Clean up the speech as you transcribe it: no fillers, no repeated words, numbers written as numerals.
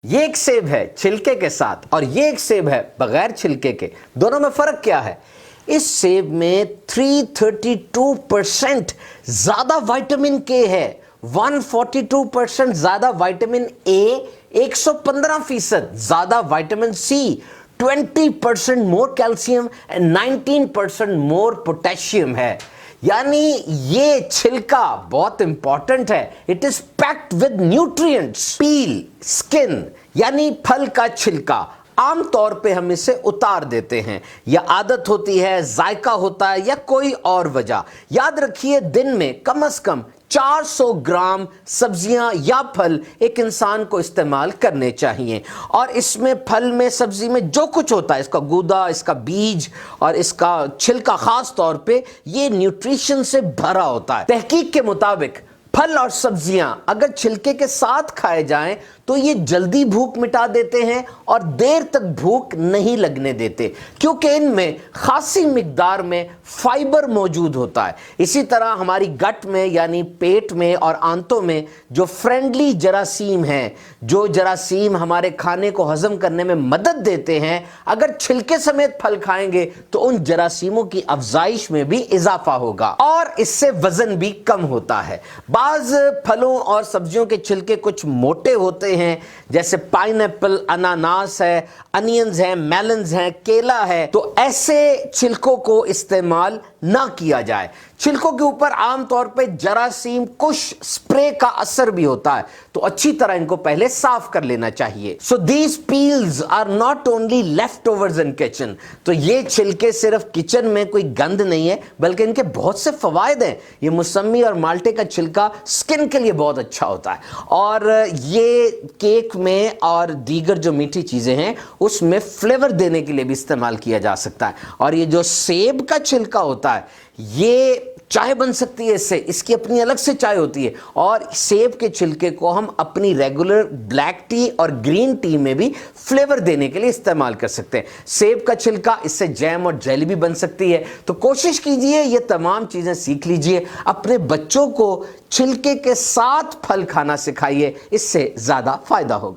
یہ ایک سیب ہے چھلکے کے ساتھ اور یہ ایک سیب ہے بغیر چھلکے کے، دونوں میں فرق کیا ہے؟ اس سیب میں 332% زیادہ وائٹامن کے ہے، 142% زیادہ وائٹامن اے، 115% زیادہ vitamin C, 20% more calcium and 19% more potassium ہے۔ یعنی یہ چھلکا بہت امپورٹنٹ ہے، it is packed with nutrients. Peel, skin یعنی پھل کا چھلکا، عام طور پہ ہم اسے اتار دیتے ہیں، یا عادت ہوتی ہے، ذائقہ ہوتا ہے، یا کوئی اور وجہ۔ یاد رکھیے دن میں کم از کم 400 گرام سبزیاں یا پھل ایک انسان کو استعمال کرنے چاہیے، اور اس میں پھل میں سبزی میں جو کچھ ہوتا ہے، اس کا گودا، اس کا بیج اور اس کا چھلکا خاص طور پہ، یہ نیوٹریشن سے بھرا ہوتا ہے۔ تحقیق کے مطابق پھل اور سبزیاں اگر چھلکے کے ساتھ کھائے جائیں تو یہ جلدی بھوک مٹا دیتے ہیں اور دیر تک بھوک نہیں لگنے دیتے، کیونکہ ان میں خاصی مقدار میں فائبر موجود ہوتا ہے۔ اسی طرح ہماری گٹ میں یعنی پیٹ میں اور آنتوں میں جو فرینڈلی جراثیم ہیں، جو جراثیم ہمارے کھانے کو ہضم کرنے میں مدد دیتے ہیں، اگر چھلکے سمیت پھل کھائیں گے تو ان جراثیموں کی افزائش میں بھی اضافہ ہوگا اور اس سے وزن بھی کم ہوتا ہے۔ بعض پھلوں اور سبزیوں کے چھلکے کچھ موٹے ہوتے ہیں، جیسے پائن ایپل، اناناس ہے، انینز ہیں، میلنز ہیں، کیلا ہے، تو ایسے چھلکوں کو استعمال نہ کیا جائے۔ چھلکوں کے اوپر عام طور پہ جراثیم کش سپرے کا اثر بھی ہوتا ہے، تو اچھی طرح ان کو پہلے صاف کر لینا چاہیے۔ So these peels are not only leftovers in kitchen، تو یہ چھلکے صرف کچن میں کوئی گند نہیں ہے، بلکہ ان کے بہت سے فوائد ہیں۔ یہ موسمی اور مالٹے کا چھلکا سکن کے لیے بہت اچھا ہوتا ہے، اور یہ کیک میں اور دیگر جو میٹھی چیزیں ہیں اس میں فلیور دینے کے لیے بھی استعمال کیا جا سکتا ہے۔ اور یہ جو سیب کا چھلکا ہوتا ہے، یہ چائے بن سکتی ہے اس کی اپنی الگ سے چائے ہوتی ہے، اور سیب کے چھلکے کو ہم اپنی ریگولر بلیک ٹی اور گرین ٹی میں بھی فلیور دینے کے لیے استعمال کر سکتے ہیں۔ سیب کا چھلکا، اس سے جیم اور جیلی بھی بن سکتی ہے۔ تو کوشش کیجئے یہ تمام چیزیں سیکھ لیجئے، اپنے بچوں کو چھلکے کے ساتھ پھل کھانا سکھائیے، اس سے زیادہ فائدہ ہوگا۔